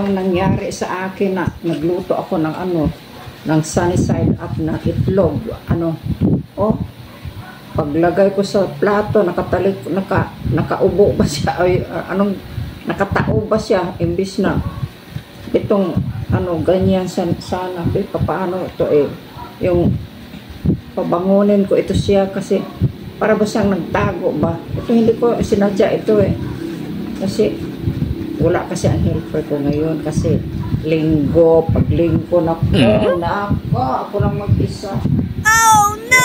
bang nangyari sa akin na nagluto ako ng ng sunny side up na itlog. Oh, paglagay ko sa plato, nakaubo ba siya? Ay, nakatao ba siya? Imbis na itong ganyan sana. Paano ito yung pabangunin ko ito siya kasi para ba siyang nagtago ba? Ito hindi ko sinadya ito kasi wala kasi ang helper ko ngayon kasi pag linggo ako lang mag-isa. Oh no!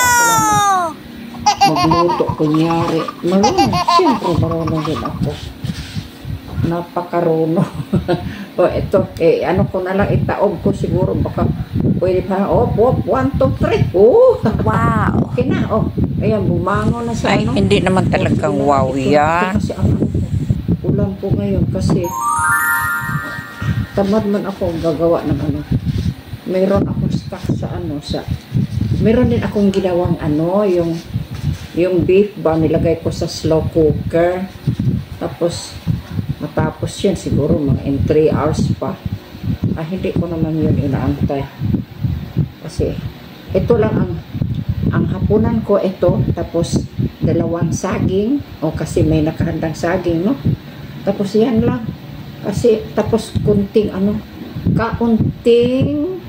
Magluto kunyari. Siyempre marunong din ako. Napakaruno. Ito, ko na lang itaob ko siguro baka pwede pa. 1, 2, 3. Wow. Okay na, ayan, bumangon na sa Ay, hindi naman talagang wow yan. Kasi ulan po ngayon kasi tamad man ako gagawa ng Meron akong stock sa meron din akong ginawang yung beef ba nilagay ko sa slow cooker. Matapos yan siguro mga in 3 hours pa. Hindi ko naman yun inaantay. Kasi ito lang ang hapunan ko ito. Tapos 2 saging. Kasi may nakahandang saging, no? Tapos yan lang. Tapos kunting kaunting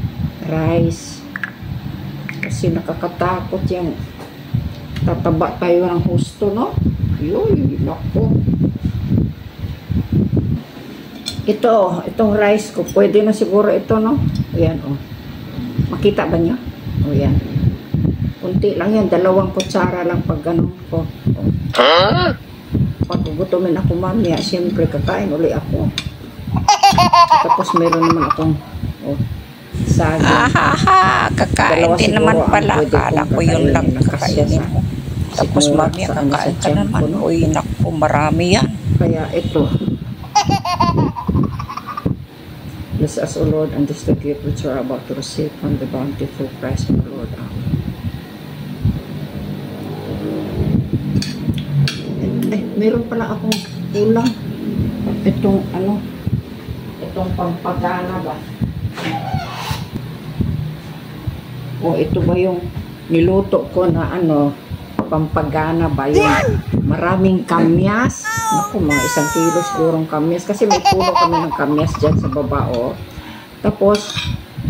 rice. Kasi nakakatakot yung tataba tayo ng husto, no? Yun, nako. Itong rice ko, pwede na siguro ito, no? Ayan, makita ba niya? Ayan. Kunti lang yan, 2 kutsara lang pag ganun ko. Pag gugutumin ako mamaya, siyempre kakain uli ako. Tapos meron naman akong saging. Kakain din naman pala. Kala ko yun lang kakainin mo. Tapos mamaya kakain ka naman. Uy, naku, marami yan. Kaya ito. Bless us, O Lord, and this the gift which we are about to receive from the bountiful Christ, O Lord. Meron pala akong kulang. Itong pampagana ba? Ito ba yung niluto ko na pampagana ba yung maraming kamyas? Naku, mga 1 kilo sigurong kamyas. Kasi may puno kami ng kamyas dyan sa baba, Tapos,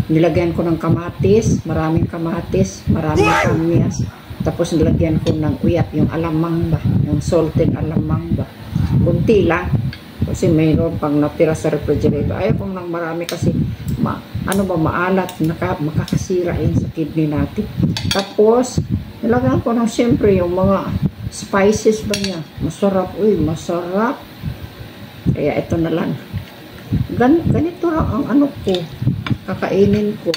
nilagyan ko ng kamatis, maraming kamyas. Tapos nilagyan ko ng uyat, yung alamang ba, yung salted alamang ba. Kunti lang. Kasi mayroon pang natira sa refrigerator. Ayaw ko nang marami kasi maalat, makakasira yun sa kidney natin. Tapos, nilagyan ko ng siyempre yung mga spices ba niya. Masarap, masarap. Kaya ito na lang. Ganito lang ang ko. Kakainin ko.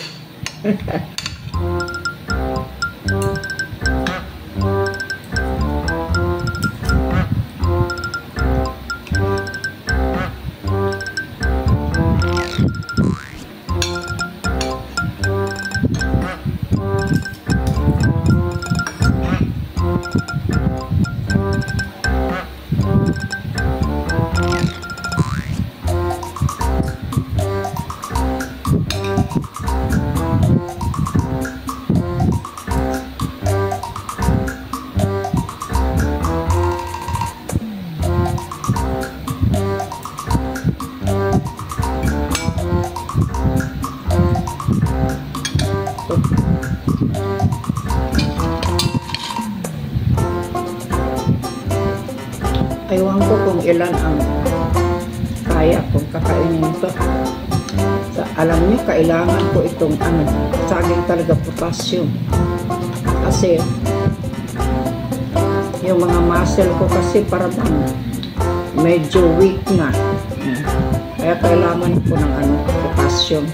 Ewan ko kung ilan ang kaya kung kakainin ito. Alam niyo, kailangan ko itong saging talaga potassium. Kasi yung mga muscle ko kasi parang medyo weak na. Kaya kailangan ko ng potassium.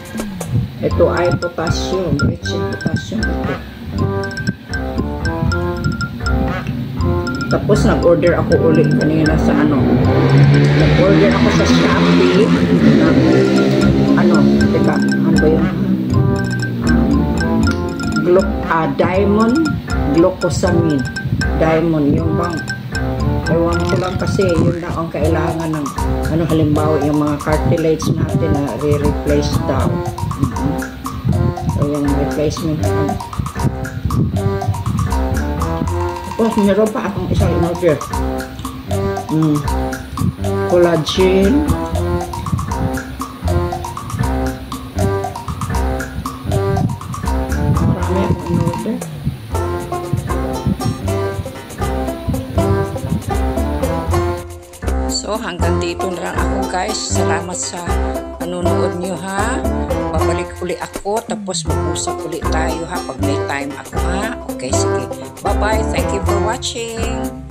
Ito ay potassium, rich in potassium ito. Tapos nag-order ako ulit kanina sa nag-order ako sa Shopee ng teka, ba yun? Diamond glucosamine. Diamond, yung bang Ewan ko lang kasi yun lang ang kailangan ng ano, halimbawa yung mga cartilage natin na re-replace daw. So yung replacement naman. Tapos meron pa akong isang in-order. Collagen. Marami akong in-order. So hanggang dito na lang ako guys. Salamat sa panonood nyo ha. Babalik uli ako tapos mag-usap uli tayo ha pag may time ako ha. Okay, sige. Bye-bye. Thank you for watching.